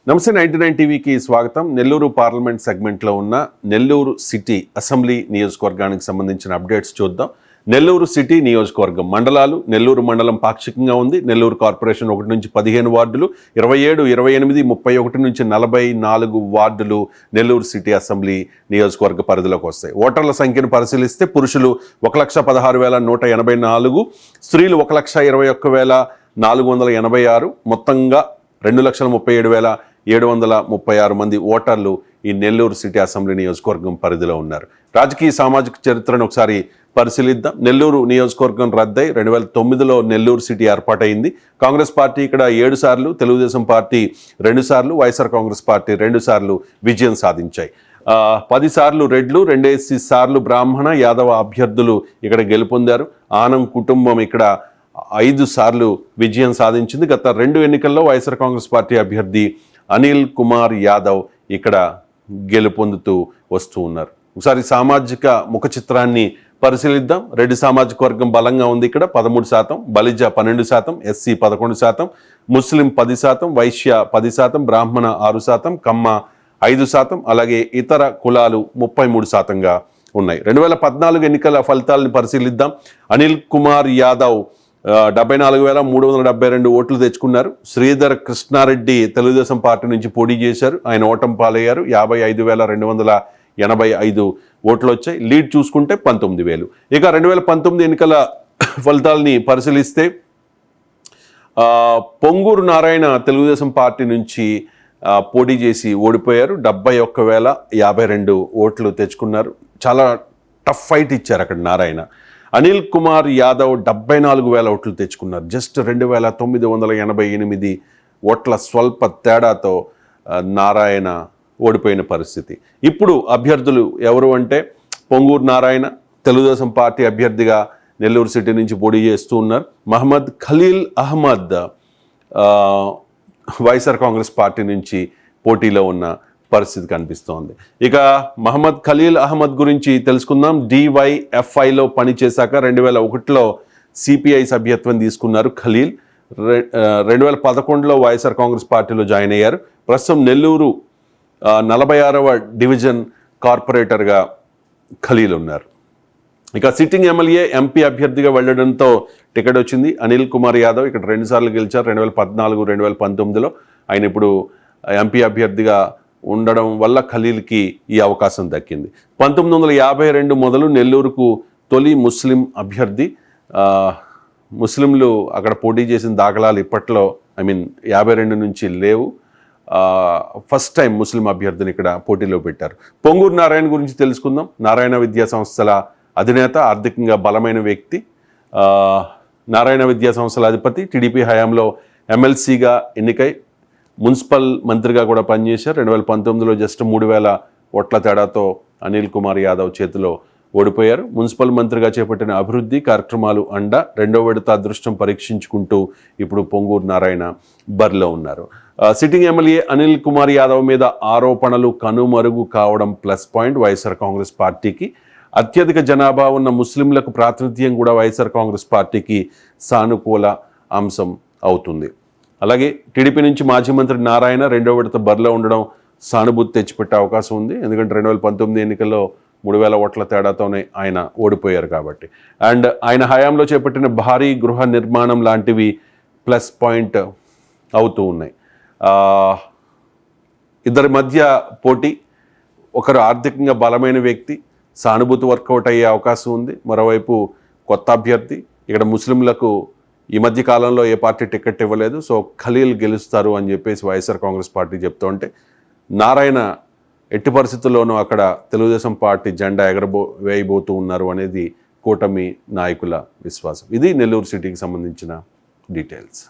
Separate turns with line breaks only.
నమస్తే 99 టీవీకి స్వాగతం. నెల్లూరు పార్లమెంట్ సెగ్మెంట్లో ఉన్న నెల్లూరు సిటీ అసెంబ్లీ నియోజకవర్గానికి సంబంధించిన అప్డేట్స్ చూద్దాం. నెల్లూరు సిటీ నియోజకవర్గం మండలాలు: నెల్లూరు మండలం పాక్షికంగా ఉంది. నెల్లూరు కార్పొరేషన్ 1 నుంచి 15 వార్డులు, 27, 28, 31 నుంచి 44 వార్డులు నెల్లూరు సిటీ అసెంబ్లీ నియోజకవర్గ పరిధిలోకి వస్తాయి. ఓటర్ల సంఖ్యను పరిశీలిస్తే పురుషులు 1,16,184, స్త్రీలు 1,21,486, మొత్తంగా 2,37,736 మంది ఓటర్లు ఈ నెల్లూరు సిటీ అసెంబ్లీ నియోజకవర్గం పరిధిలో ఉన్నారు. రాజకీయ సామాజిక చరిత్రను ఒకసారి పరిశీలిద్దాం. నెల్లూరు నియోజకవర్గం రద్దై 2009లో నెల్లూరు సిటీ ఏర్పాటైంది. కాంగ్రెస్ పార్టీ ఇక్కడ 7 సార్లు, తెలుగుదేశం పార్టీ 2 సార్లు, వైఎస్ఆర్ కాంగ్రెస్ పార్టీ 2 సార్లు విజయం సాధించాయి. 10 సార్లు రెడ్లు, 2 సార్లు బ్రాహ్మణ యాదవ అభ్యర్థులు ఇక్కడ గెలుపొందారు. ఆనం కుటుంబం ఇక్కడ 5 సార్లు విజయం సాధించింది. గత 2 ఎన్నికల్లో వైఎస్ఆర్ కాంగ్రెస్ పార్టీ అభ్యర్థి అనిల్ కుమార్ యాదవ్ ఇక్కడ గెలుపొందుతూ వస్తూ ఉన్నారు. ఒకసారి సామాజిక ముఖ చిత్రాన్ని పరిశీలిద్దాం. రెడ్డి సామాజిక వర్గం బలంగా ఉంది. ఇక్కడ 13%, బలిజ 12%, ఎస్సీ 11%, ముస్లిం 10%, వైశ్య 10%, బ్రాహ్మణ 6%, కమ్మ 5%, అలాగే ఇతర కులాలు 33%గా ఉన్నాయి. 2014 ఎన్నికల ఫలితాలను పరిశీలిద్దాం. అనిల్ కుమార్ యాదవ్ 74,372 ఓట్లు తెచ్చుకున్నారు. శ్రీధర్ కృష్ణారెడ్డి తెలుగుదేశం పార్టీ నుంచి పోటీ చేశారు. ఆయన ఓటమి పాలయ్యారు. 55,285 ఓట్లు వచ్చాయి. లీడ్ చూసుకుంటే 19,000. ఇక 2019 ఎన్నికల ఫలితాలని పరిశీలిస్తే పొంగూరు నారాయణ తెలుగుదేశం పార్టీ నుంచి పోటీ చేసి ఓడిపోయారు. 71,052 ఓట్లు తెచ్చుకున్నారు. చాలా టఫ్ ఫైట్ ఇచ్చారు అక్కడ నారాయణ. అనిల్ కుమార్ యాదవ్ 74,000 ఓట్లు తెచ్చుకున్నారు. జస్ట్ 2,988 ఓట్ల స్వల్ప తేడాతో నారాయణ ఓడిపోయిన పరిస్థితి. ఇప్పుడు అభ్యర్థులు ఎవరు అంటే, పొంగూరు నారాయణ తెలుగుదేశం పార్టీ అభ్యర్థిగా నెల్లూరు సిటీ నుంచి పోటీ చేస్తూ ఉన్నారు. మహమ్మద్ ఖలీల్ అహ్మద్ వైఎస్ఆర్ కాంగ్రెస్ పార్టీ నుంచి పోటీలో ఉన్న పరిస్థితి కనిపిస్తోంది. ఇక మహమ్మద్ ఖలీల్ అహ్మద్ గురించి తెలుసుకుందాం. DYFIలో పనిచేశాక 2001లో సిపిఐ సభ్యత్వం తీసుకున్నారు ఖలీల్. 2011లో వైఎస్ఆర్ కాంగ్రెస్ పార్టీలో జాయిన్ అయ్యారు. ప్రస్తుతం నెల్లూరు 46వ డివిజన్ కార్పొరేటర్గా ఖలీల్ ఉన్నారు. ఇక సిట్టింగ్ ఎమ్మెల్యే ఎంపీ అభ్యర్థిగా వెళ్లడంతో టికెట్ వచ్చింది. అనిల్ కుమార్ యాదవ్ ఇక్కడ 2 సార్లు గెలిచారు. 2014, 2019లో ఆయన ఇప్పుడు ఎంపీ అభ్యర్థిగా ఉండడం వల్ల ఖలీల్కి ఈ అవకాశం దక్కింది. 1952 మొదలు నెల్లూరుకు తొలి ముస్లిం అభ్యర్థి. ముస్లింలు అక్కడ పోటీ చేసిన దాఖలాలు ఇప్పట్లో 52 నుంచి లేవు. ఫస్ట్ టైం ముస్లిం అభ్యర్థిని ఇక్కడ పోటీలో పెట్టారు. పొంగూరు నారాయణ గురించి తెలుసుకుందాం. నారాయణ విద్యా సంస్థల అధినేత, ఆర్థికంగా బలమైన వ్యక్తి. నారాయణ విద్యా సంస్థల అధిపతి. టీడీపీ హయాంలో ఎమ్మెల్సీగా ఎన్నికై మున్సిపల్ మంత్రిగా కూడా పనిచేశారు. 2019లో జస్ట్ 3,000 ఓట్ల తేడాతో అనిల్ కుమార్ యాదవ్ చేతిలో ఓడిపోయారు. మున్సిపల్ మంత్రిగా చేపట్టిన అభివృద్ధి కార్యక్రమాలు అండ 2వ విడత అదృష్టం పరీక్షించుకుంటూ ఇప్పుడు పొంగూరు నారాయణ బరిలో ఉన్నారు. సిట్టింగ్ ఎమ్మెల్యే అనిల్ కుమార్ యాదవ్ మీద ఆరోపణలు కనుమరుగు కావడం ప్లస్ పాయింట్ వైఎస్ఆర్ కాంగ్రెస్ పార్టీకి. అత్యధిక జనాభా ఉన్న ముస్లింలకు ప్రాతినిధ్యం కూడా వైఎస్ఆర్ కాంగ్రెస్ పార్టీకి సానుకూల అంశం అవుతుంది. అలాగే టీడీపీ నుంచి మాజీ మంత్రి నారాయణ 2వ విడత బరిలో ఉండడం సానుభూతి తెచ్చిపెట్టే అవకాశం ఉంది. ఎందుకంటే 2019 ఎన్నికల్లో 3,000 ఓట్ల తేడాతోనే ఆయన ఓడిపోయారు కాబట్టి. అండ్ ఆయన హయాంలో చేపట్టిన భారీ గృహ నిర్మాణం లాంటివి ప్లస్ పాయింట్ అవుతూ ఉన్నాయి. ఇద్దరి మధ్య పోటీ. ఒకరు ఆర్థికంగా బలమైన వ్యక్తి, సానుభూతి వర్కౌట్ అయ్యే అవకాశం ఉంది. మరోవైపు కొత్త అభ్యర్థి. ఇక్కడ ముస్లింలకు ఈ మధ్య కాలంలో ఏ పార్టీ టికెట్ ఇవ్వలేదు. సో ఖలీల్ గెలుస్తారు అని చెప్పేసి వైఎస్ఆర్ కాంగ్రెస్ పార్టీ చెప్తూ ఉంటే, నారాయణ ఎట్టి పరిస్థితుల్లోనూ అక్కడ తెలుగుదేశం పార్టీ జెండా వేయబోతూ ఉన్నారు అనేది కూటమి నాయకుల విశ్వాసం. ఇది నెల్లూరు సిటీకి సంబంధించిన డీటెయిల్స్.